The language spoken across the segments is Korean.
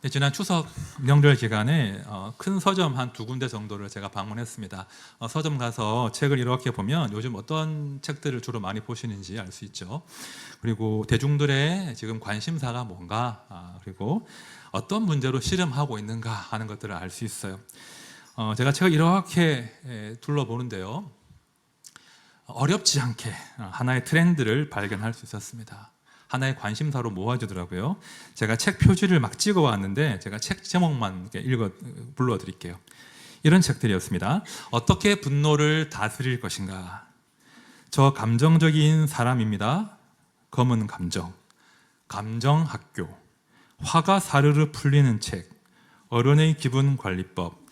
네, 지난 추석 명절 기간에 큰 서점 한 2군데 정도를 제가 방문했습니다. 서점 가서 책을 이렇게 보면 요즘 어떤 책들을 주로 많이 보시는지 알 수 있죠. 그리고 대중들의 지금 관심사가 뭔가, 그리고 어떤 문제로 씨름하고 있는가 하는 것들을 알 수 있어요. 제가 책을 이렇게 둘러보는데요, 어렵지 않게 하나의 트렌드를 발견할 수 있었습니다. 하나의 관심사로 모아지더라고요. 제가 책 표지를 막 찍어 왔는데 제가 책 제목만 불러드릴게요. 이런 책들이었습니다. 어떻게 분노를 다스릴 것인가? 저 감정적인 사람입니다. 검은 감정. 감정학교. 화가 사르르 풀리는 책. 어른의 기분 관리법.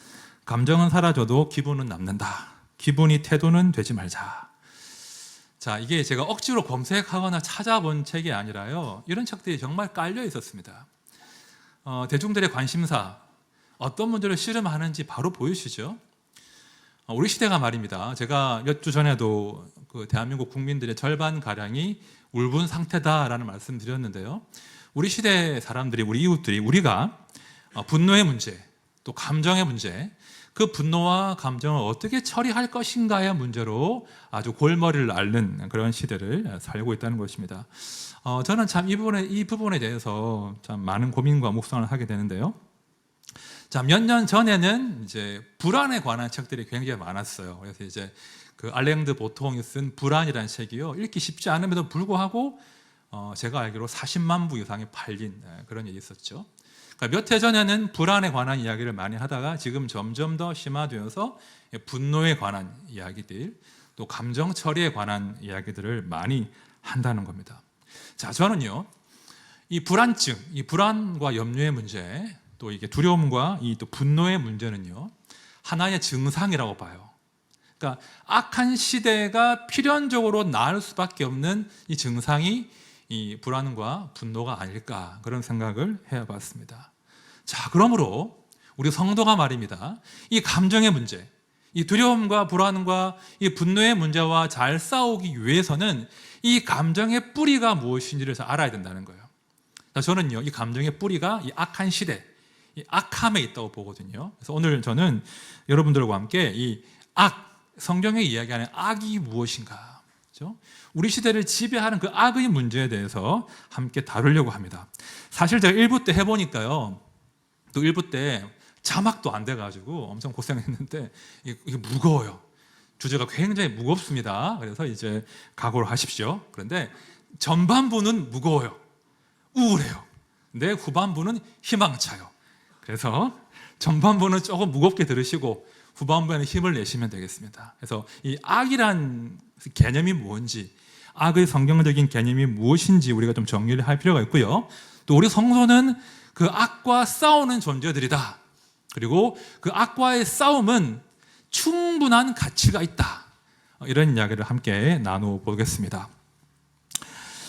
감정은 사라져도 기분은 남는다. 기분이 태도는 되지 말자. 자, 이게 제가 억지로 검색하거나 찾아본 책이 아니라요, 이런 책들이 정말 깔려 있었습니다. 대중들의 관심사, 어떤 문제를 씨름하는지 바로 보이시죠? 우리 시대가 말입니다. 제가 몇 주 전에도 그 대한민국 국민들의 절반가량이 울분 상태다라는 말씀 드렸는데요, 우리 시대 사람들이, 우리 이웃들이, 우리가 분노의 문제, 또 감정의 문제, 그 분노와 감정을 어떻게 처리할 것인가의 문제로 아주 골머리를 앓는 그런 시대를 살고 있다는 것입니다. 저는 참 이 부분에 대해서 참 많은 고민과 묵상을 하게 되는데요. 자, 몇 년 전에는 이제 불안에 관한 책들이 굉장히 많았어요. 그래서 이제 그 알랭드 보통이 쓴 불안이라는 책이요, 읽기 쉽지 않음에도 불구하고 제가 알기로 40만 부 이상이 팔린 그런 일이 있었죠. 몇 해 전에는 불안에 관한 이야기를 많이 하다가 지금 점점 더 심화되어서 분노에 관한 이야기들, 또 감정 처리에 관한 이야기들을 많이 한다는 겁니다. 자, 저는요, 이 불안증, 이 불안과 염려의 문제, 또 이게 두려움과 이 또 분노의 문제는요, 하나의 증상이라고 봐요. 그러니까 악한 시대가 필연적으로 나을 수밖에 없는 이 증상이 이 불안과 분노가 아닐까, 그런 생각을 해봤습니다. 자, 그러므로 우리 성도가 말입니다, 이 감정의 문제, 이 두려움과 불안과 이 분노의 문제와 잘 싸우기 위해서는 이 감정의 뿌리가 무엇인지를 잘 알아야 된다는 거예요. 저는요, 이 감정의 뿌리가 이 악한 시대, 이 악함에 있다고 보거든요. 그래서 오늘 저는 여러분들과 함께 이 성경에 이야기하는 악이 무엇인가, 그렇죠? 우리 시대를 지배하는 그 악의 문제에 대해서 함께 다루려고 합니다. 사실 제가 1부 때 해보니까요, 또 1부 때 자막도 안 돼가지고 엄청 고생했는데 이게 무거워요. 주제가 굉장히 무겁습니다. 그래서 이제 각오를 하십시오. 그런데 전반부는 무거워요. 우울해요. 근데 후반부는 희망차요. 그래서 전반부는 조금 무겁게 들으시고 후반부에는 힘을 내시면 되겠습니다. 그래서 이 악이란 개념이 뭔지, 악의 성경적인 개념이 무엇인지 우리가 좀 정리를 할 필요가 있고요. 또 우리 성도는 그 악과 싸우는 존재들이다. 그리고 그 악과의 싸움은 충분한 가치가 있다. 이런 이야기를 함께 나눠보겠습니다.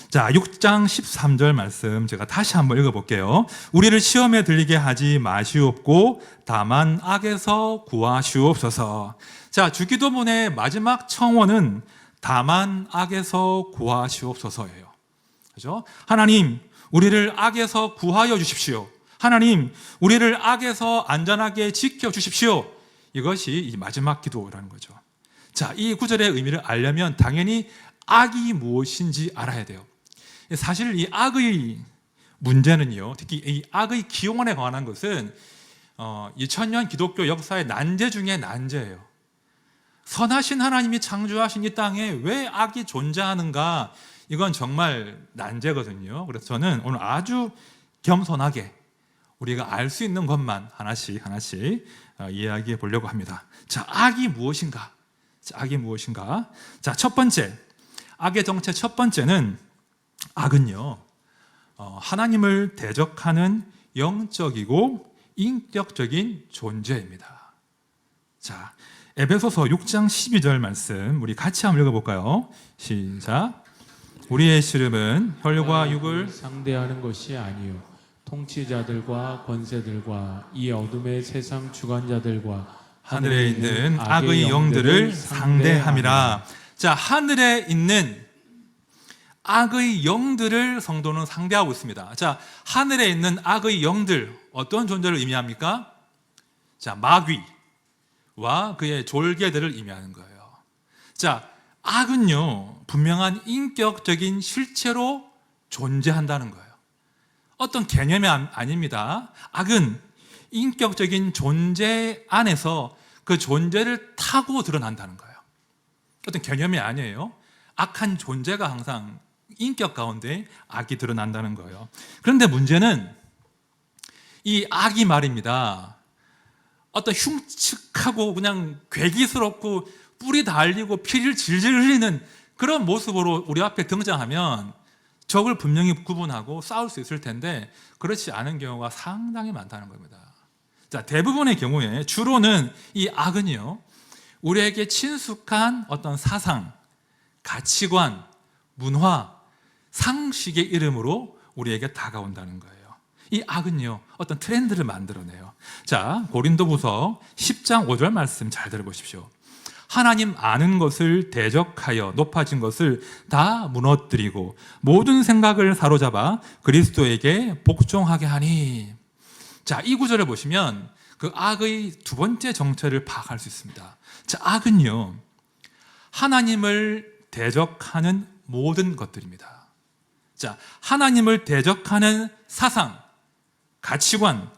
자, 6장 13절 말씀 제가 다시 한번 읽어볼게요. 우리를 시험에 들리게 하지 마시옵고 다만 악에서 구하시옵소서. 자, 주기도문의 마지막 청원은 다만 악에서 구하시옵소서예요. 그죠? 하나님, 우리를 악에서 구하여 주십시오. 하나님, 우리를 악에서 안전하게 지켜 주십시오. 이것이 이 마지막 기도라는 거죠. 자, 이 구절의 의미를 알려면 당연히 악이 무엇인지 알아야 돼요. 사실 이 악의 문제는요, 특히 이 악의 기원에 관한 것은 2000년 기독교 역사의 난제 중에 난제예요. 선하신 하나님이 창조하신 이 땅에 왜 악이 존재하는가, 이건 정말 난제거든요. 그래서 저는 오늘 아주 겸손하게 우리가 알 수 있는 것만 하나씩 이야기해 보려고 합니다. 자, 악이 무엇인가? 악이 무엇인가? 자, 첫 번째, 악의 정체 첫 번째는, 악은요, 하나님을 대적하는 영적이고 인격적인 존재입니다. 자, 에베소서 6장 12절 말씀 우리 같이 한번 읽어볼까요? 시작. 우리의 씨름은 혈과 육을 상대하는 것이 아니요 통치자들과 권세들과 이 어둠의 세상 주관자들과 하늘에 있는 악의 영들을 상대함이라. 자, 하늘에 있는 악의 영들을 성도는 상대하고 있습니다. 자, 하늘에 있는 악의 영들, 어떤 존재를 의미합니까? 자, 마귀와 그의 졸개들을 의미하는 거예요. 자, 악은요, 분명한 인격적인 실체로 존재한다는 거예요. 어떤 개념이 아닙니다. 악은 인격적인 존재 안에서 그 존재를 타고 드러난다는 거예요. 어떤 개념이 아니에요. 악한 존재가 항상 인격 가운데 악이 드러난다는 거예요. 그런데 문제는 이 악이 말입니다. 어떤 흉측하고 그냥 괴기스럽고 뿔이 달리고 피를 질질 흘리는 그런 모습으로 우리 앞에 등장하면 적을 분명히 구분하고 싸울 수 있을 텐데 그렇지 않은 경우가 상당히 많다는 겁니다. 자, 대부분의 경우에 주로는 이 악은요, 우리에게 친숙한 어떤 사상, 가치관, 문화, 상식의 이름으로 우리에게 다가온다는 거예요. 이 악은요, 어떤 트렌드를 만들어내요. 자, 고린도후서 10장 5절 말씀 잘 들어보십시오. 하나님 아는 것을 대적하여 높아진 것을 다 무너뜨리고 모든 생각을 사로잡아 그리스도에게 복종하게 하니. 자, 이 구절을 보시면 그 악의 두 번째 정체를 파악할 수 있습니다. 자, 악은요, 하나님을 대적하는 모든 것들입니다. 자, 하나님을 대적하는 사상, 가치관,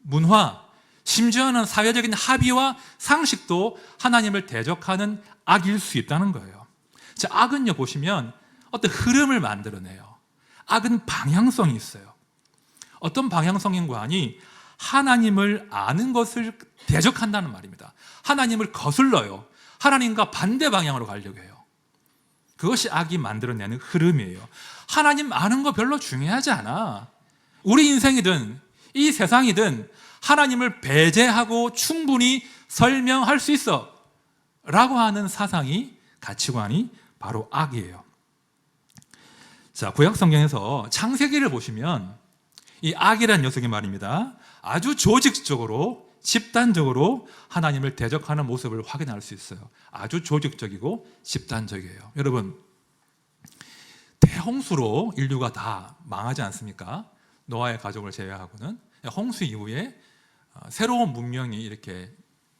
문화, 심지어는 사회적인 합의와 상식도 하나님을 대적하는 악일 수 있다는 거예요. 자, 악은요, 보시면 어떤 흐름을 만들어내요. 악은 방향성이 있어요. 어떤 방향성인가 하니 하나님을 아는 것을 대적한다는 말입니다. 하나님을 거슬러요. 하나님과 반대 방향으로 가려고 해요. 그것이 악이 만들어내는 흐름이에요. 하나님 아는 거 별로 중요하지 않아. 우리 인생이든 이 세상이든 하나님을 배제하고 충분히 설명할 수 있어 라고 하는 사상이, 가치관이 바로 악이에요. 자, 구약 성경에서 창세기를 보시면 이 악이라는 녀석이 말입니다, 아주 조직적으로, 집단적으로 하나님을 대적하는 모습을 확인할 수 있어요. 아주 조직적이고 집단적이에요. 여러분, 대홍수로 인류가 다 망하지 않습니까? 노아의 가족을 제외하고는. 홍수 이후에 새로운 문명이 이렇게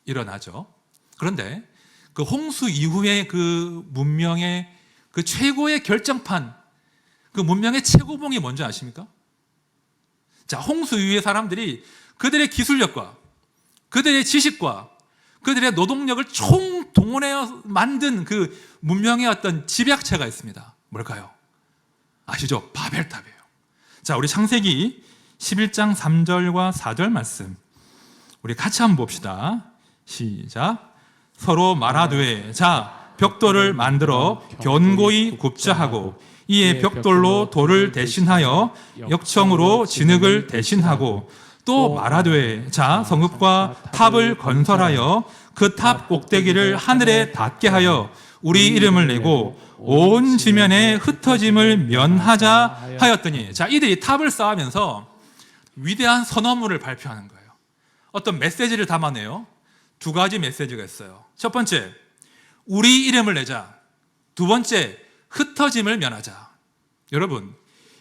일어나죠. 그런데 그 홍수 이후에 그 문명의 그 최고의 결정판, 그 문명의 최고봉이 뭔지 아십니까? 자, 홍수 이후의 사람들이 그들의 기술력과 그들의 지식과 그들의 노동력을 총동원해 만든 그 문명의 어떤 집약체가 있습니다. 뭘까요? 아시죠? 바벨탑이에요. 자, 우리 창세기 11장 3절과 4절 말씀 우리 같이 한번 봅시다. 시작. 서로 말하되 자, 벽돌을 만들어 견고히 굽자 하고 이에 벽돌로 돌을 대신하여 역청으로 진흙을 대신하고 또 말하되 자, 성읍과 탑을 건설하여 그 탑 꼭대기를 하늘에 닿게 하여 우리 이름을 내고 온 지면에 흩어짐을 면하자 하였더니. 자, 이들이 탑을 쌓으면서 위대한 선언문을 발표하는 거예요. 어떤 메시지를 담아내요. 두 가지 메시지가 있어요. 첫 번째, 우리 이름을 내자. 두 번째, 흩어짐을 면하자. 여러분,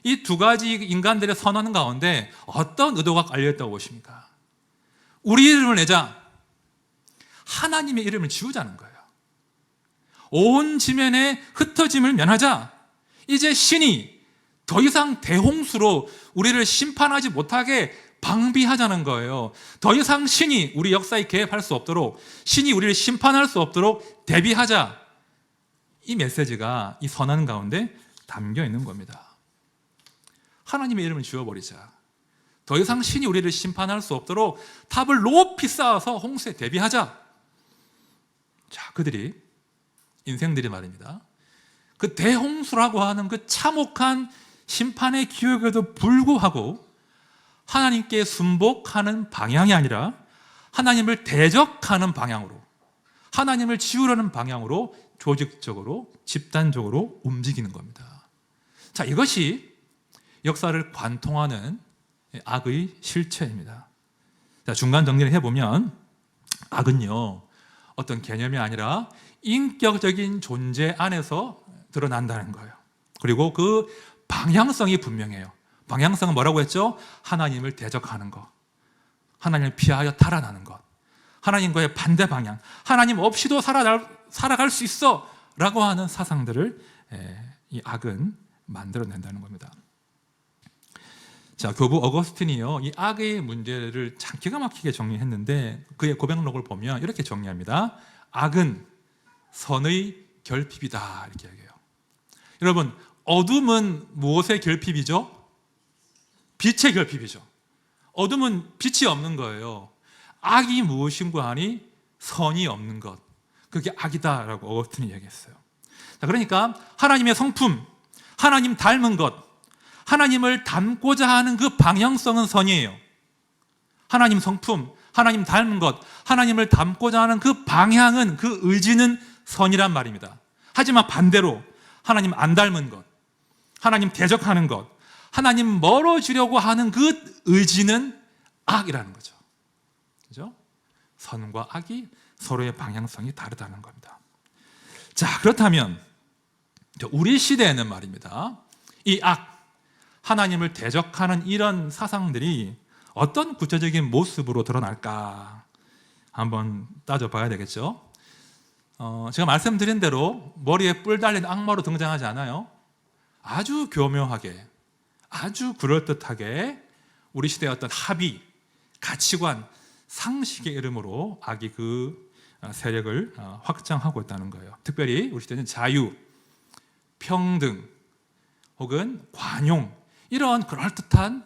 이 두 가지 인간들의 선언 가운데 어떤 의도가 깔려있다고 보십니까? 우리 이름을 내자. 하나님의 이름을 지우자는 거예요. 온 지면에 흩어짐을 면하자. 이제 신이 더 이상 대홍수로 우리를 심판하지 못하게 방비하자는 거예요. 더 이상 신이 우리 역사에 개입할 수 없도록, 신이 우리를 심판할 수 없도록 대비하자. 이 메시지가 이 선언 가운데 담겨 있는 겁니다. 하나님의 이름을 지워버리자. 더 이상 신이 우리를 심판할 수 없도록 탑을 높이 쌓아서 홍수에 대비하자. 자, 그들이, 인생들이 말입니다, 그 대홍수라고 하는 그 참혹한 심판의 기억에도 불구하고 하나님께 순복하는 방향이 아니라 하나님을 대적하는 방향으로, 하나님을 지우려는 방향으로 조직적으로, 집단적으로 움직이는 겁니다. 자, 이것이 역사를 관통하는 악의 실체입니다. 자, 중간 정리를 해보면 악은요, 어떤 개념이 아니라 인격적인 존재 안에서 드러난다는 거예요. 그리고 그 방향성이 분명해요. 방향성은 뭐라고 했죠? 하나님을 대적하는 것, 하나님을 피하여 달아나는 것, 하나님과의 반대 방향, 하나님 없이도 살아갈 수 있어 라고 하는 사상들을 이 악은 만들어낸다는 겁니다. 자, 교부 어거스틴이요, 이 악의 문제를 참 기가 막히게 정리했는데 그의 고백록을 보면 이렇게 정리합니다. 악은 선의 결핍이다, 이렇게 얘기해요. 여러분, 어둠은 무엇의 결핍이죠? 빛의 결핍이죠. 어둠은 빛이 없는 거예요. 악이 무엇인가 하니 선이 없는 것, 그게 악이다라고 어거스틴이 얘기했어요. 자, 그러니까 하나님의 성품, 하나님 닮은 것, 하나님을 닮고자 하는 그 방향성은 선이에요. 하나님 성품, 하나님 닮은 것, 하나님을 닮고자 하는 그 방향은, 그 의지는 선이란 말입니다. 하지만 반대로 하나님 안 닮은 것, 하나님 대적하는 것, 하나님 멀어지려고 하는 그 의지는 악이라는 거죠. 그죠? 선과 악이 서로의 방향성이 다르다는 겁니다. 자, 그렇다면 우리 시대에는 말입니다, 이 악, 하나님을 대적하는 이런 사상들이 어떤 구체적인 모습으로 드러날까 한번 따져봐야 되겠죠. 제가 말씀드린 대로 머리에 뿔 달린 악마로 등장하지 않아요. 아주 교묘하게, 아주 그럴듯하게 우리 시대의 어떤 합의, 가치관, 상식의 이름으로 악이 그 세력을 확장하고 있다는 거예요. 특별히 우리 시대는 자유, 평등, 혹은 관용, 이런 그럴듯한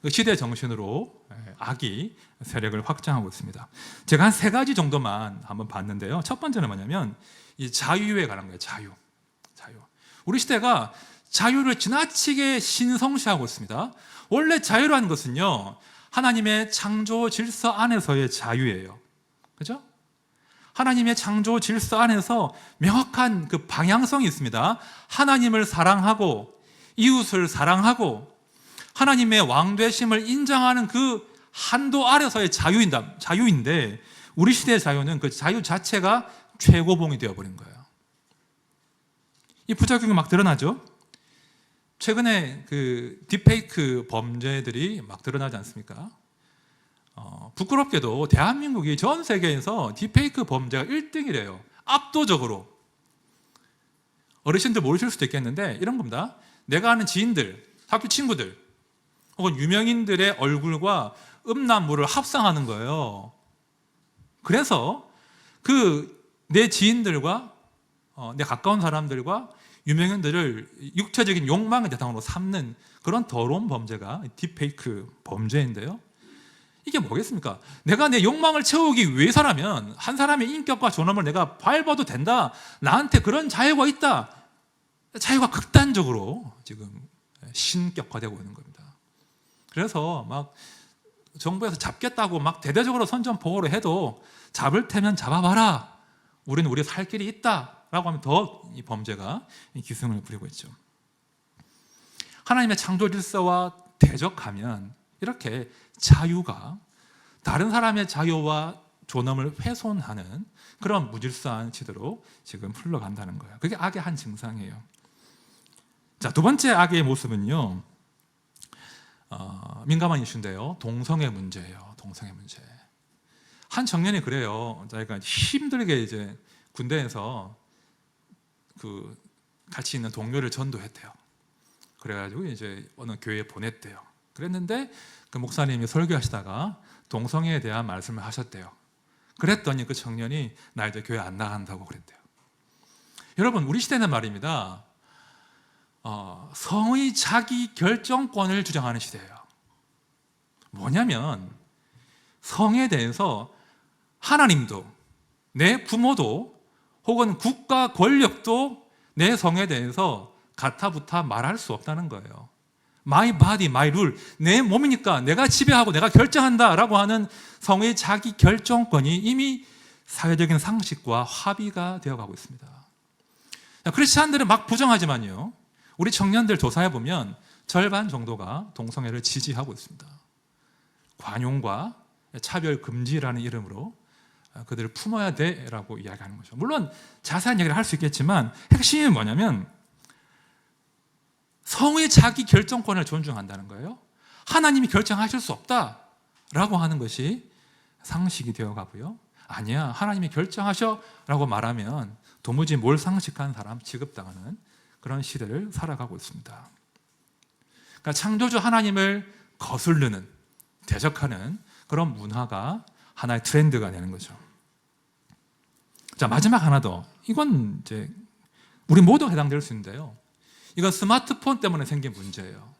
시대 정신으로 악이 세력을 확장하고 있습니다. 제가 한 3가지 정도만 한번 봤는데요. 첫 번째는 뭐냐면 이 자유에 관한 거예요. 자유. 우리 시대가 자유를 지나치게 신성시하고 있습니다. 원래 자유라는 것은요, 하나님의 창조 질서 안에서의 자유예요. 그죠? 하나님의 창조 질서 안에서 명확한 그 방향성이 있습니다. 하나님을 사랑하고 이웃을 사랑하고 하나님의 왕되심을 인정하는 그 한도 아래서의 자유인데 우리 시대의 자유는 그 자유 자체가 최고봉이 되어버린 거예요. 이 부작용이 막 드러나죠. 최근에 그 딥페이크 범죄들이 막 드러나지 않습니까? 부끄럽게도 대한민국이 전 세계에서 딥페이크 범죄가 1등이래요. 압도적으로. 어르신들 모르실 수도 있겠는데 이런 겁니다. 내가 아는 지인들, 학교 친구들 혹은 유명인들의 얼굴과 음란물을 합성하는 거예요. 그래서 그 내 지인들과 내 가까운 사람들과 유명인들을 육체적인 욕망의 대상으로 삼는 그런 더러운 범죄가 딥페이크 범죄인데요. 이게 뭐겠습니까? 내가 내 욕망을 채우기 위해서라면 한 사람의 인격과 존엄을 내가 밟아도 된다. 나한테 그런 자유가 있다. 자유가 극단적으로 지금 신격화되고 있는 겁니다. 그래서 막 정부에서 잡겠다고 막 대대적으로 선전포고를 해도 잡을 테면 잡아봐라. 우리는 우리 살 길이 있다라고 하면 더 이 범죄가 기승을 부리고 있죠. 하나님의 창조 질서와 대적하면 이렇게 자유가 다른 사람의 자유와 존엄을 훼손하는 그런 무질서한 시대로 지금 흘러간다는 거예요. 그게 악의 한 증상이에요. 자, 두 번째 악의 모습은요, 민감한 이슈인데요, 동성애 문제예요. 동성애 문제. 한 청년이 그래요. 자기가 힘들게 이제 군대에서 그 같이 있는 동료를 전도했대요. 그래가지고 이제 어느 교회에 보냈대요. 그랬는데 그 목사님이 설교하시다가 동성애에 대한 말씀을 하셨대요. 그랬더니 그 청년이 나 이제 교회 안 나간다고 그랬대요. 여러분, 우리 시대는 말입니다, 성의 자기 결정권을 주장하는 시대예요. 뭐냐면 성에 대해서 하나님도 내 부모도 혹은 국가 권력도 내 성에 대해서 가타부타 말할 수 없다는 거예요. My body, my rule. 내 몸이니까 내가 지배하고 내가 결정한다라고 하는 성의 자기 결정권이 이미 사회적인 상식과 합의가 되어가고 있습니다. 크리스찬들은 막 부정하지만요, 우리 청년들 조사해 보면 절반 정도가 동성애를 지지하고 있습니다. 관용과 차별 금지라는 이름으로 그들을 품어야 돼라고 이야기하는 거죠. 물론 자세한 얘기를 할 수 있겠지만 핵심이 뭐냐면 성의 자기 결정권을 존중한다는 거예요. 하나님이 결정하실 수 없다라고 하는 것이 상식이 되어가고요. 아니야, 하나님이 결정하셔라고 말하면 도무지 몰상식한 사람 취급당하는 그런 시대를 살아가고 있습니다. 그러니까 창조주 하나님을 거스르는, 대적하는 그런 문화가 하나의 트렌드가 되는 거죠. 자, 마지막 하나 더. 이건 이제 우리 모두 해당될 수 있는데요. 이건 스마트폰 때문에 생긴 문제예요.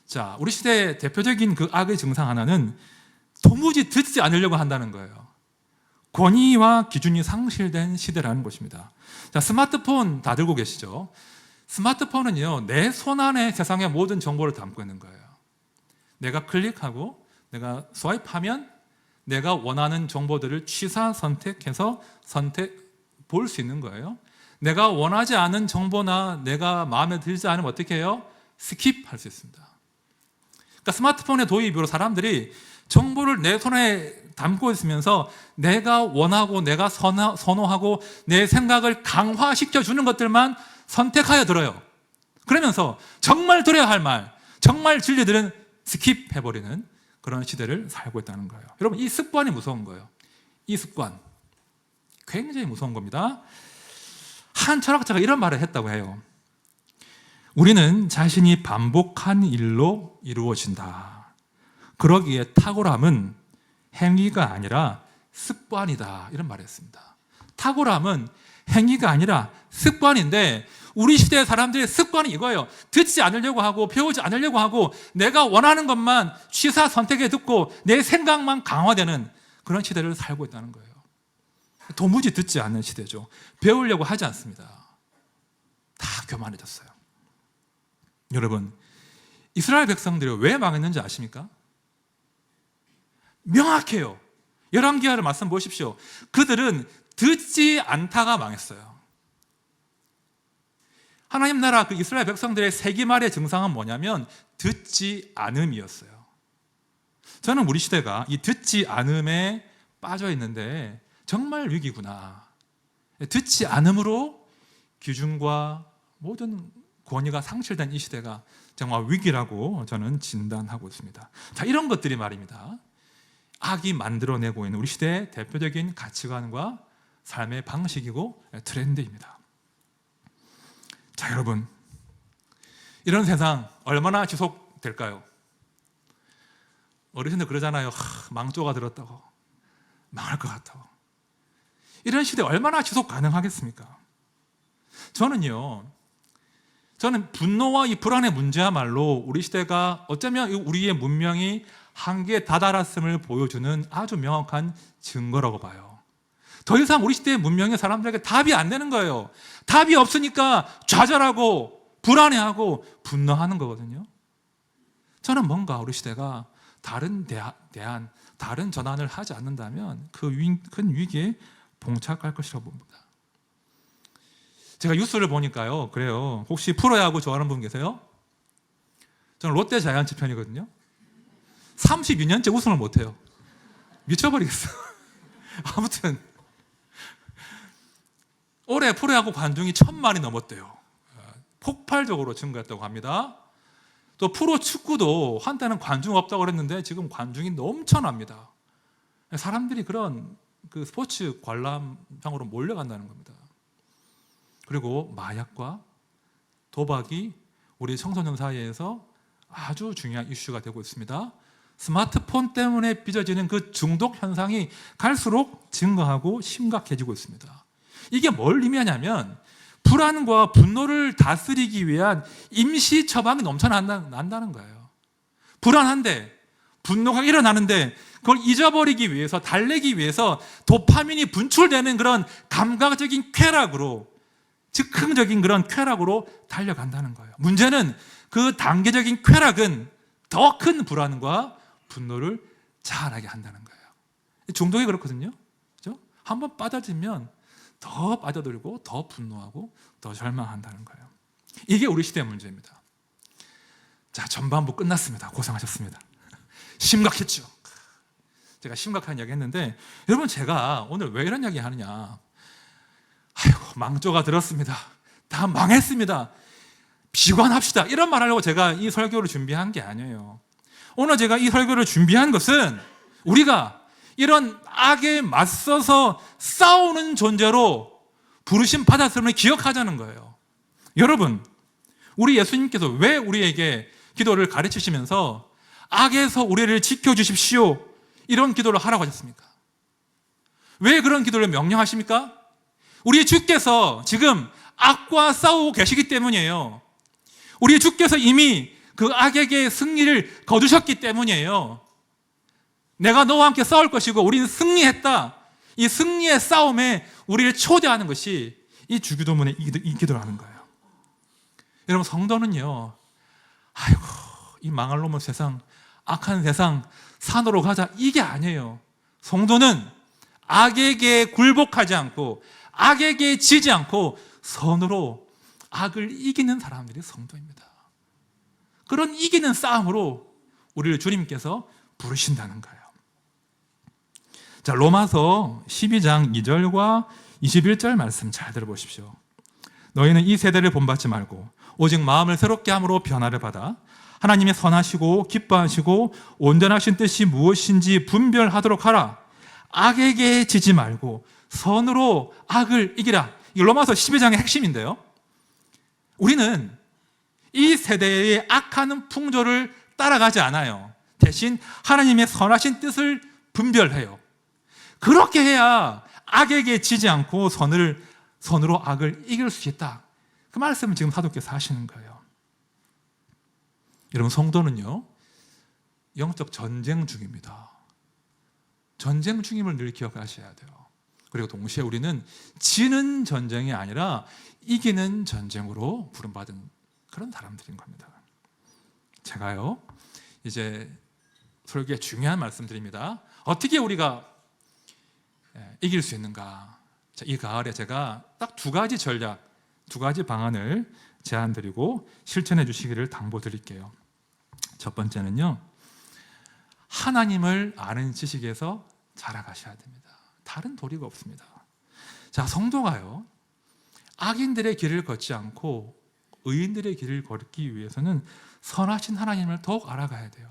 자, 우리 시대의 대표적인 그 악의 증상 하나는 도무지 듣지 않으려고 한다는 거예요. 권위와 기준이 상실된 시대라는 것입니다. 자, 스마트폰 다 들고 계시죠? 스마트폰은요, 내 손안에 세상의 모든 정보를 담고 있는 거예요. 내가 클릭하고 내가 스와이프하면 내가 원하는 정보들을 취사 선택해서 볼 수 있는 거예요. 내가 원하지 않은 정보나 내가 마음에 들지 않으면 어떻게 해요? 스킵할 수 있습니다. 그러니까 스마트폰의 도입으로 사람들이 정보를 내 손에 담고 있으면서 내가 원하고 내가 선호하고 내 생각을 강화시켜 주는 것들만 선택하여 들어요. 그러면서 정말 들어야 할 말, 정말 진리들은 스킵해버리는 그런 시대를 살고 있다는 거예요. 여러분, 이 습관이 무서운 거예요. 이 습관 굉장히 무서운 겁니다. 한 철학자가 이런 말을 했다고 해요. 우리는 자신이 반복한 일로 이루어진다. 그러기에 탁월함은 행위가 아니라 습관이다. 이런 말을 했습니다. 탁월함은 행위가 아니라 습관인데 우리 시대의 사람들의 습관이 이거예요. 듣지 않으려고 하고 배우지 않으려고 하고 내가 원하는 것만 취사 선택해 듣고 내 생각만 강화되는 그런 시대를 살고 있다는 거예요. 도무지 듣지 않는 시대죠. 배우려고 하지 않습니다. 다 교만해졌어요. 여러분, 이스라엘 백성들이 왜 망했는지 아십니까? 명확해요. 열왕기하를 말씀 보십시오. 그들은 듣지 않다가 망했어요. 하나님 나라 그 이스라엘 백성들의 세기말의 증상은 뭐냐면 듣지 않음이었어요. 저는 우리 시대가 이 듣지 않음에 빠져 있는데 정말 위기구나. 듣지 않음으로 기준과 모든 권위가 상실된 이 시대가 정말 위기라고 저는 진단하고 있습니다. 자, 이런 것들이 말입니다. 악이 만들어내고 있는 우리 시대의 대표적인 가치관과 삶의 방식이고 트렌드입니다. 자, 여러분, 이런 세상 얼마나 지속될까요? 어르신들 그러잖아요. 망조가 들었다고, 망할 것 같다고. 이런 시대 얼마나 지속 가능하겠습니까? 저는 분노와 이 불안의 문제야말로 우리 시대가 어쩌면 우리의 문명이 한계에 다다랐음을 보여주는 아주 명확한 증거라고 봐요. 더 이상 우리 시대의 문명의 사람들에게 답이 안 되는 거예요. 답이 없으니까 좌절하고 불안해하고 분노하는 거거든요. 저는 뭔가 우리 시대가 다른 대안, 다른 전환을 하지 않는다면 그 큰 위기에 봉착할 것이라고 봅니다. 제가 뉴스를 보니까요, 그래요. 혹시 프로야구 좋아하는 분 계세요? 저는 롯데 자이언츠 편이거든요. 32년째 우승을 못해요. 미쳐버리겠어요. 아무튼 올해 프로야구 관중이 1,000만이 넘었대요. 폭발적으로 증가했다고 합니다. 또 프로 축구도 한때는 관중 없다고 그랬는데 지금 관중이 넘쳐납니다. 사람들이 그런 그 스포츠 관람장으로 몰려간다는 겁니다. 그리고 마약과 도박이 우리 청소년 사이에서 아주 중요한 이슈가 되고 있습니다. 스마트폰 때문에 빚어지는 그 중독 현상이 갈수록 증가하고 심각해지고 있습니다. 이게 뭘 의미하냐면 불안과 분노를 다스리기 위한 임시 처방이 넘쳐난다는 거예요. 불안한데 분노가 일어나는데 그걸 잊어버리기 위해서, 달래기 위해서 도파민이 분출되는 그런 감각적인 쾌락으로, 즉흥적인 그런 쾌락으로 달려간다는 거예요. 문제는 그 단계적인 쾌락은 더 큰 불안과 분노를 자아나게 한다는 거예요. 중독이 그렇거든요. 그렇죠? 한번 빠져들면 더 빠져들고 더 분노하고 더 절망한다는 거예요. 이게 우리 시대의 문제입니다. 자, 전반부 끝났습니다. 고생하셨습니다. 심각했죠. 제가 심각한 이야기 했는데 여러분, 제가 오늘 왜 이런 이야기 하느냐, 아이고 망조가 들었습니다. 다 망했습니다. 비관합시다 이런 말 하려고 제가 이 설교를 준비한 게 아니에요. 오늘 제가 이 설교를 준비한 것은 우리가 이런 악에 맞서서 싸우는 존재로 부르심 받았음을 기억하자는 거예요. 여러분, 우리 예수님께서 왜 우리에게 기도를 가르치시면서 악에서 우리를 지켜주십시오 이런 기도를 하라고 하셨습니까? 왜 그런 기도를 명령하십니까? 우리 주께서 지금 악과 싸우고 계시기 때문이에요. 우리 주께서 이미 그 악에게 승리를 거두셨기 때문이에요. 내가 너와 함께 싸울 것이고 우리는 승리했다. 이 승리의 싸움에 우리를 초대하는 것이 이 주기도문의 이 기도를 하는 거예요. 여러분, 성도는요, 아이고 이 망할 놈의 세상, 악한 세상 산으로 가자 이게 아니에요. 성도는 악에게 굴복하지 않고 악에게 지지 않고 선으로 악을 이기는 사람들이 성도입니다. 그런 이기는 싸움으로 우리를 주님께서 부르신다는 거예요. 자, 로마서 12장 2절과 21절 말씀 잘 들어보십시오. 너희는 이 세대를 본받지 말고 오직 마음을 새롭게 함으로 변화를 받아 하나님의 선하시고 기뻐하시고 온전하신 뜻이 무엇인지 분별하도록 하라. 악에게 지지 말고 선으로 악을 이기라. 이 로마서 12장의 핵심인데요. 우리는 이 세대의 악하는 풍조를 따라가지 않아요. 대신 하나님의 선하신 뜻을 분별해요. 그렇게 해야 악에게 지지 않고 선으로 악을 이길 수 있다. 그 말씀을 지금 사도께서 하시는 거예요. 여러분, 성도는요, 영적 전쟁 중입니다. 전쟁 중임을 늘 기억하셔야 돼요. 그리고 동시에 우리는 지는 전쟁이 아니라 이기는 전쟁으로 부름받은 그런 사람들인 겁니다. 제가요, 이제 설교에 중요한 말씀드립니다. 어떻게 우리가 이길 수 있는가? 자, 이 가을에 제가 딱 두 가지 전략, 두 가지 방안을 제안드리고 실천해 주시기를 당부드릴게요. 첫 번째는요, 하나님을 아는 지식에서 자라가셔야 됩니다. 다른 도리가 없습니다. 자, 성도가요, 악인들의 길을 걷지 않고 의인들의 길을 걷기 위해서는 선하신 하나님을 더욱 알아가야 돼요.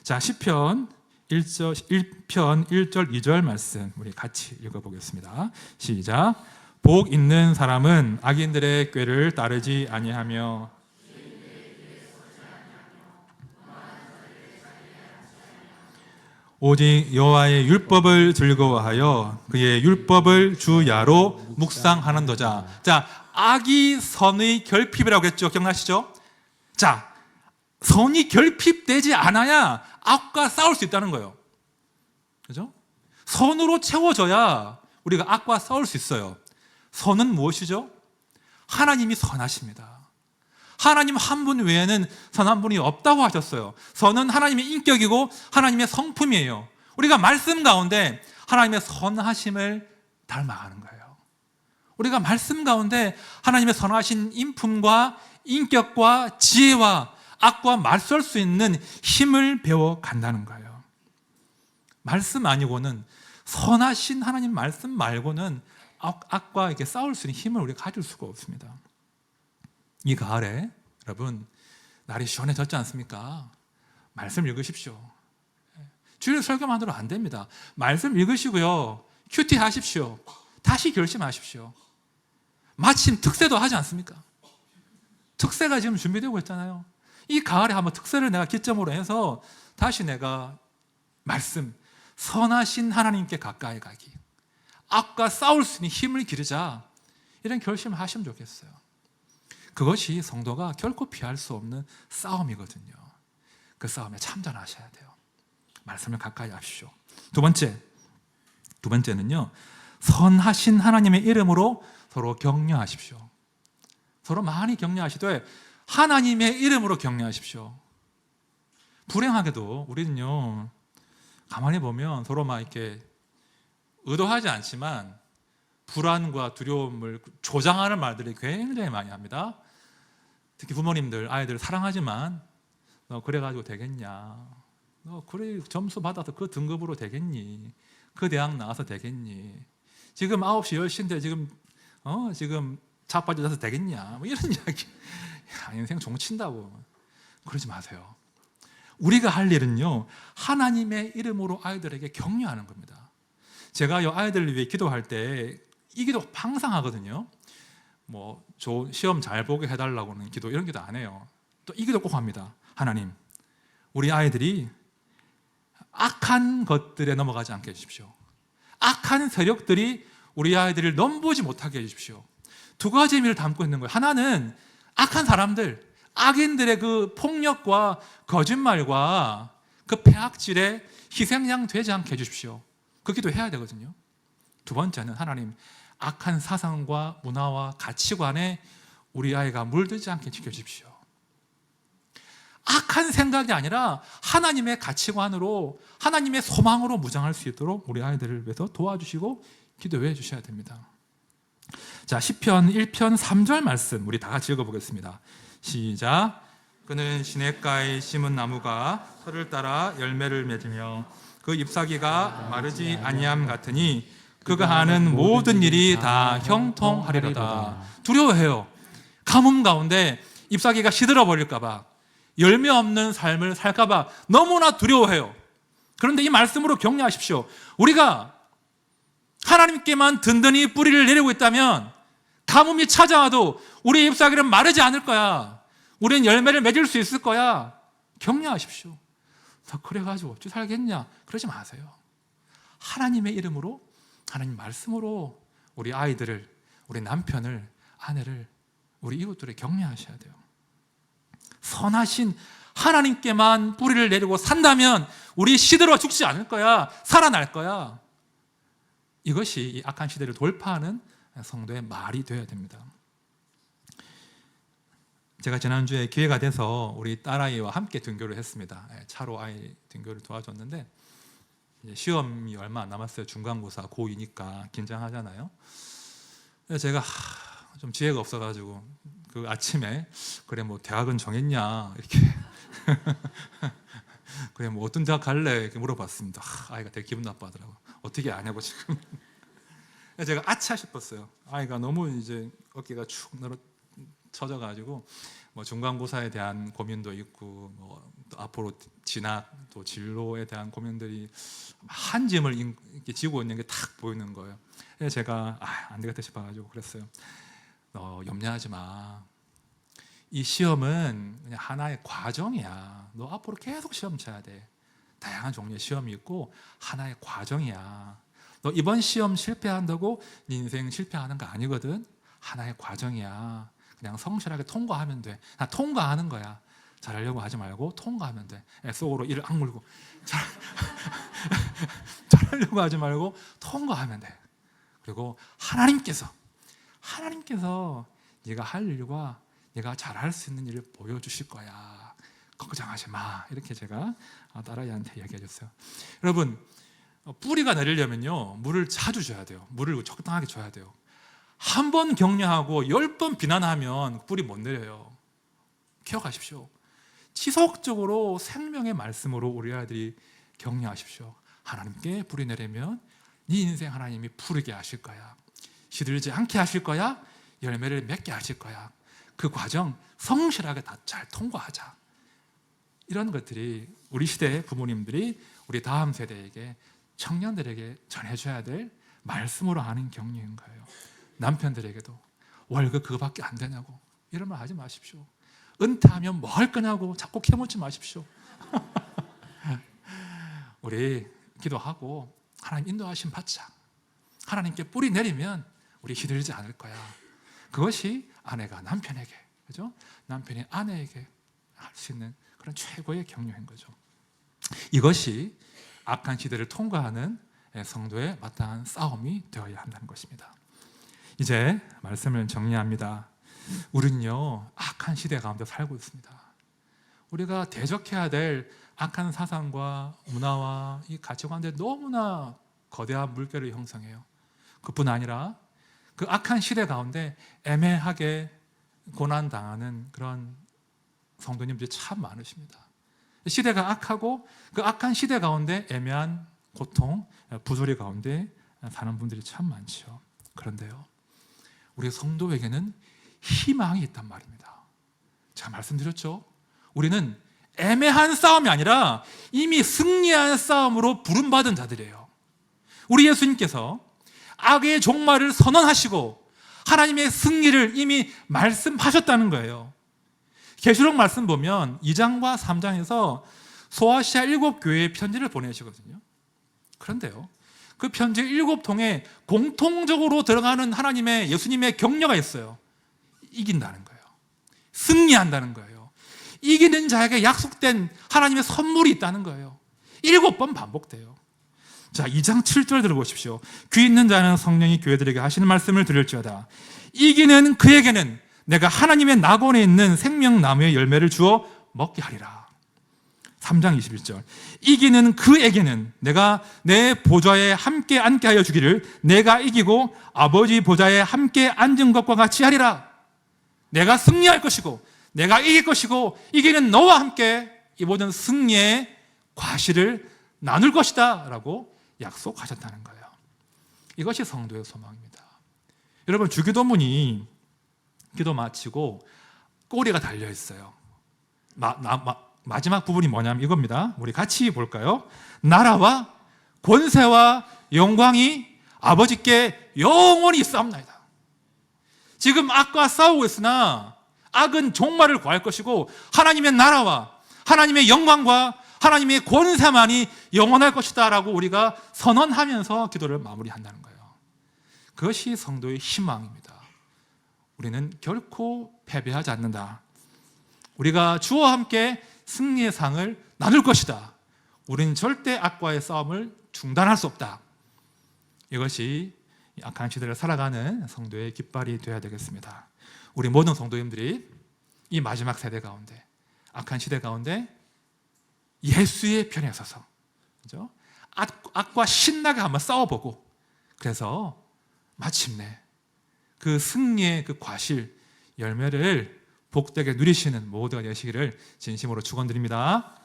자, 시편 1편 1절 2절 말씀 우리 같이 읽어보겠습니다. 시작. 복 있는 사람은 악인들의 꾀를 따르지 아니하며 오직 여호와의 율법을 즐거워하여 그의 율법을 주야로 묵상하는도다. 자, 악이 선의 결핍이라고 했죠. 기억나시죠? 자, 선이 결핍되지 않아야 악과 싸울 수 있다는 거예요. 그죠? 선으로 채워져야 우리가 악과 싸울 수 있어요. 선은 무엇이죠? 하나님이 선하십니다. 하나님 한 분 외에는 선한 분이 없다고 하셨어요. 선은 하나님의 인격이고 하나님의 성품이에요. 우리가 말씀 가운데 하나님의 선하심을 닮아가는 거예요. 우리가 말씀 가운데 하나님의 선하신 인품과 인격과 지혜와 악과 맞설 수 있는 힘을 배워간다는 거예요. 말씀 아니고는, 선하신 하나님 말씀 말고는 악과 이렇게 싸울 수 있는 힘을 우리가 가질 수가 없습니다. 이 가을에 여러분, 날이 시원해졌지 않습니까? 말씀 읽으십시오. 주일 설교만으로 안 됩니다. 말씀 읽으시고요, 큐티 하십시오. 다시 결심하십시오. 마침 특세도 하지 않습니까? 특세가 지금 준비되고 있잖아요. 이 가을에 한번 특세를 내가 기점으로 해서 다시 내가 말씀, 선하신 하나님께 가까이 가기, 악과 싸울 수 있는 힘을 기르자, 이런 결심을 하시면 좋겠어요. 그것이 성도가 결코 피할 수 없는 싸움이거든요. 그 싸움에 참전하셔야 돼요. 말씀을 가까이 하십시오. 두 번째는요, 선하신 하나님의 이름으로 서로 격려하십시오. 서로 많이 격려하시되 하나님의 이름으로 격려하십시오. 불행하게도 우리는요, 가만히 보면 서로 막 이렇게 의도하지 않지만 불안과 두려움을 조장하는 말들이 굉장히 많이 합니다. 특히 부모님들, 아이들 사랑하지만 너 그래가지고 되겠냐? 너 그래 점수 받아서 그 등급으로 되겠니? 그 대학 나와서 되겠니? 지금 9시 10시인데 지금 자빠져서 되겠냐? 뭐 이런 이야기 인생 종친다고 그러지 마세요. 우리가 할 일은요, 하나님의 이름으로 아이들에게 격려하는 겁니다. 제가 이 아이들을 위해 기도할 때 이 기도 항상 하거든요. 뭐 시험 잘 보게 해달라고는 기도, 이런 기도 안 해요. 또 이 기도 꼭 합니다. 하나님, 우리 아이들이 악한 것들에 넘어가지 않게 해주십시오. 악한 세력들이 우리 아이들을 넘보지 못하게 해주십시오. 두 가지 의미를 담고 있는 거예요. 하나는 악한 사람들, 악인들의 그 폭력과 거짓말과 그 폐악질에 희생양 되지 않게 해주십시오. 그 기도 해야 되거든요. 두 번째는 하나님, 악한 사상과 문화와 가치관에 우리 아이가 물들지 않게 지켜주십시오. 악한 생각이 아니라 하나님의 가치관으로, 하나님의 소망으로 무장할 수 있도록 우리 아이들을 위해서 도와주시고 기도해 주셔야 됩니다. 자, 시편 1편 3절 말씀 우리 다 같이 읽어보겠습니다. 시작. 그는 시냇가에 심은 나무가 설을 따라 열매를 맺으며 그 잎사귀가 마르지 아니함 같으니 그가 하는 모든 일이 다 형통하리로다. 두려워해요. 가뭄 가운데 잎사귀가 시들어 버릴까 봐, 열매 없는 삶을 살까 봐 너무나 두려워해요. 그런데 이 말씀으로 격려하십시오. 우리가 하나님께만 든든히 뿌리를 내리고 있다면 가뭄이 찾아와도 우리 잎사귀는 마르지 않을 거야. 우리는 열매를 맺을 수 있을 거야. 격려하십시오. 그래가지고 어찌 살겠냐, 그러지 마세요. 하나님의 이름으로, 하나님 말씀으로 우리 아이들을, 우리 남편을, 아내를, 우리 이웃들을 격려하셔야 돼요. 선하신 하나님께만 뿌리를 내리고 산다면 우리 시들어 죽지 않을 거야. 살아날 거야. 이것이 이 악한 시대를 돌파하는 성도의 말이 되어야 됩니다. 제가 지난주에 기회가 돼서 우리 딸아이와 함께 등교를 했습니다. 차로 아이 등교를 도와줬는데, 이제 시험이 얼마 안 남았어요. 중간고사 고2니까 긴장하잖아요. 제가 좀 지혜가 없어가지고 그 아침에 그래 뭐 대학은 정했냐 이렇게 그래 뭐 어떤 대학 갈래 이렇게 물어봤습니다. 아이가 되게 기분 나빠하더라고. 어떻게 아냐고 지금. 제가 아차 싶었어요. 아이가 너무 이제 어깨가 축 처져가지고 뭐 중간고사에 대한 고민도 있고 뭐 또 앞으로 진학 또 진로에 대한 고민들이 한 짐을 이렇게 지고 있는 게 탁 보이는 거예요. 그래서 제가 안 되겠다 싶어가지고 그랬어요. 너 염려하지 마. 이 시험은 그냥 하나의 과정이야. 너 앞으로 계속 시험 쳐야 돼. 다양한 종류의 시험이 있고 하나의 과정이야. 너 이번 시험 실패한다고 네 인생 실패하는 거 아니거든. 하나의 과정이야. 그냥 성실하게 통과하면 돼. 나 통과하는 거야. 잘하려고 하지 말고 통과하면 돼. 속으로 이를 악물고 잘하려고 하지 말고 통과하면 돼. 그리고 하나님께서 네가 할 일과 네가 잘할 수 있는 일을 보여주실 거야. 걱정하지 마. 이렇게 제가 딸아이한테 얘기해 줬어요. 여러분, 뿌리가 내리려면요, 물을 자주 줘야 돼요. 물을 적당하게 줘야 돼요. 한 번 격려하고 10번 비난하면 뿌리 못 내려요. 기억하십시오. 지속적으로 생명의 말씀으로 우리 아이들이 격려하십시오. 하나님께 뿌리 내리면 네 인생 하나님이 푸르게 하실 거야. 시들지 않게 하실 거야. 열매를 맺게 하실 거야. 그 과정 성실하게 다 잘 통과하자. 이런 것들이 우리 시대의 부모님들이 우리 다음 세대에게, 청년들에게 전해줘야 될 말씀으로 하는 격려인 거예요. 남편들에게도 월급 그거밖에 안 되냐고 이런 말 하지 마십시오. 은퇴하면 뭐 할 거냐고 자꾸 캐묻지 마십시오. 우리 기도하고 하나님 인도하심 받자. 하나님께 뿌리 내리면 우리 시들지 않을 거야. 그것이 아내가 남편에게, 그죠? 남편이 아내에게 할 수 있는 그런 최고의 격려인 거죠. 이것이 악한 시대를 통과하는 성도의 마땅한 싸움이 되어야 한다는 것입니다. 이제 말씀을 정리합니다. 우리는요, 악한 시대 가운데 살고 있습니다. 우리가 대적해야 될 악한 사상과 문화와 이 가치관들이 너무나 거대한 물결을 형성해요. 그뿐 아니라 그 악한 시대 가운데 애매하게 고난당하는 그런 성도님들이 참 많으십니다. 시대가 악하고 그 악한 시대 가운데 애매한 고통, 부조리 가운데 사는 분들이 참 많죠. 그런데요, 우리 성도에게는 희망이 있단 말입니다. 제가 말씀드렸죠. 우리는 애매한 싸움이 아니라 이미 승리한 싸움으로 부름받은 자들이에요. 우리 예수님께서 악의 종말을 선언하시고 하나님의 승리를 이미 말씀하셨다는 거예요. 계시록 말씀 보면 2장과 3장에서 소아시아 7교회에 편지를 보내시거든요. 그런데요, 그 편지 7통에 공통적으로 들어가는 하나님의 예수님의 격려가 있어요. 이긴다는 거예요. 승리한다는 거예요. 이기는 자에게 약속된 하나님의 선물이 있다는 거예요. 7번 반복돼요. 자, 2장 7절 들어보십시오. 귀 있는 자는 성령이 교회들에게 하시는 말씀을 들을지어다. 이기는 그에게는 내가 하나님의 낙원에 있는 생명나무의 열매를 주어 먹게 하리라. 3장 21절. 이기는 그에게는 내가 내 보좌에 함께 앉게 하여 주기를 내가 이기고 아버지 보좌에 함께 앉은 것과 같이 하리라. 내가 승리할 것이고 내가 이길 것이고 이기는 너와 함께 이 모든 승리의 과실을 나눌 것이다 라고 약속하셨다는 거예요. 이것이 성도의 소망입니다. 여러분, 주기도문이 기도 마치고 꼬리가 달려 있어요. 마지막 부분이 뭐냐면 이겁니다. 우리 같이 볼까요? 나라와 권세와 영광이 아버지께 영원히 있사옵나이다. 지금 악과 싸우고 있으나 악은 종말을 구할 것이고 하나님의 나라와 하나님의 영광과 하나님의 권세만이 영원할 것이다 라고 우리가 선언하면서 기도를 마무리한다는 거예요. 그것이 성도의 희망입니다. 우리는 결코 패배하지 않는다. 우리가 주와 함께 승리의 상을 나눌 것이다. 우리는 절대 악과의 싸움을 중단할 수 없다. 이것이 악한 시대를 살아가는 성도의 깃발이 되어야 되겠습니다. 우리 모든 성도님들이 이 마지막 세대 가운데, 악한 시대 가운데 예수의 편에 서서, 그죠? 악과 신나게 한번 싸워보고, 그래서 마침내 그 승리의 그 과실 열매를 복되게 누리시는 모두가 되시기를 진심으로 축원드립니다.